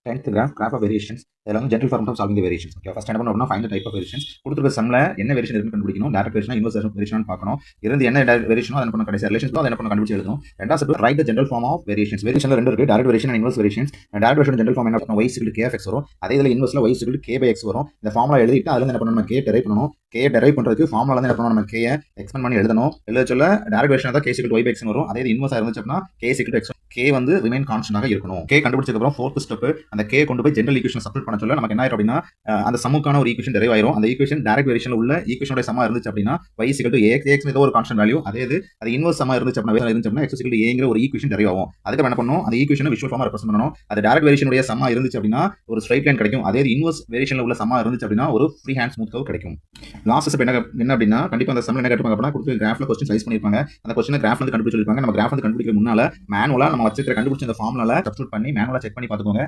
10th graph of variations. இதெல்லாம் general form of solving the variations. Okay, first என்ன பண்ணனும்னா find the type of variations. கொடுத்திருக்க சம்ல என்ன வேரியேஷன் இருக்குன்னு கண்டுபிடிக்கணும். டைரக்ட் வேரியேஷனா இன்வெர்ஸ் வேரியேஷனா பார்க்கணும். இருந்து என்ன வேரியேஷனோ அதை பண்ணணும். கடைசி ரிலேஷன்ஸ் அதை என்ன பண்ணணும் கண்டுபிடிச்சு எழுதணும். ரெண்டாவது step write the general form of variations. வேரியேஷன்ல ரெண்டு இருக்கு, direct variation and inverse variations. Direct variation general form என்ன பண்ணனும், y = kfx வரும். அதே இதுல இன்வெர்ஸ்ல y = k/x வரும். இந்த ஃபார்முலா எழுதிட்டு அதுல என்ன பண்ணனும், நம்ம k டெரைவ் பண்ணனும். k டெரைவ் பண்றதுக்கு ஃபார்முலால இருந்து என்ன பண்ணனும், நம்ம k எக்ஸ்பேண்ட் பண்ணி எழுதணும். எழுத சொல்ல டைரக்ட் வேரியேஷன் தான் k = y/x வரும். அதே இது இன்வெர்ஸா இருந்துச்சுனா k = x. k வந்து ரிமைன் கான்ஸ்டன்டாக இருக்கணும். k கண்டுபிடிச்சதுக்கு அப்புறம் ஃபோர்த் ஸ்டெப் அந்த k கொண்டு போய் ஜெனரல் ஈக்குவேஷன் சப்ஸ்டிட்யூட் பண்ண சொல்ல நமக்கு என்ன ஆயிரும் அப்படினா அந்த சம்முக்கான ஒரு ஈக்குவேஷன் டெரைவ் ஆயிரும். அந்த ஈக்குவேஷன் டைரக்ட் வேரியேஷன்ல உள்ள ஈக்குவேஷனோட சமமா இருந்துச்சு அப்படினா y = ax. ax ஏதோ ஒரு கான்ஸ்டன்ட் வேல்யூ. அதே இது அது இன்வெர்ஸ் சமமா இருந்துச்சு அப்படினா x = a ங்கிற ஒரு ஈக்குவேஷன் டெரைவ் ஆகும். அதுக்கு என்ன பண்ணனும், அந்த ஈக்குவேஷனை விஷுவல் ஃபார்மா ரெப்ரசன்ட் பண்ணனும். அது டைரக்ட் வேரியேஷனுடைய சமமா இருந்துச்சு அப்படினா ஒரு ஸ்ட்ரைட் லைன் கிடைக்கும். அதே இது இன்வெர்ஸ் வேரியேஷன்ல உள்ள சமமா இருந்துச்சு அப்படினா ஒரு ஃப்ரீ ஹேண்ட் ஸ்மூத் கர்வ் கிடைக்கும். லாஸ்ட் ஸ்டெப் என்ன அப்படினா கண்டிப்பா அந்த சம்ல என்ன கேட்பாங்க அப்படினா கொடுத்து கிராஃப்ல क्वेश्चन ரைஸ் பண்ணிருப்பாங்க. அந்த क्वेश्चन கிராஃப்ல இருந்து கண்டுபிடிச்சு சொல்லிருப்பாங்க. நம்ம கிராஃப்ல இருந்து கண்டுபிடிக்க முன்னால மேனுவலா நம்ம வச்சிருக்கிற கண்டுபிடிச்ச அந்த ஃபார்முலால சப்ஸ்டிட்யூட் பண்ணி மேனுவலா செக் பண்ணி பாத்துக்கோங்க.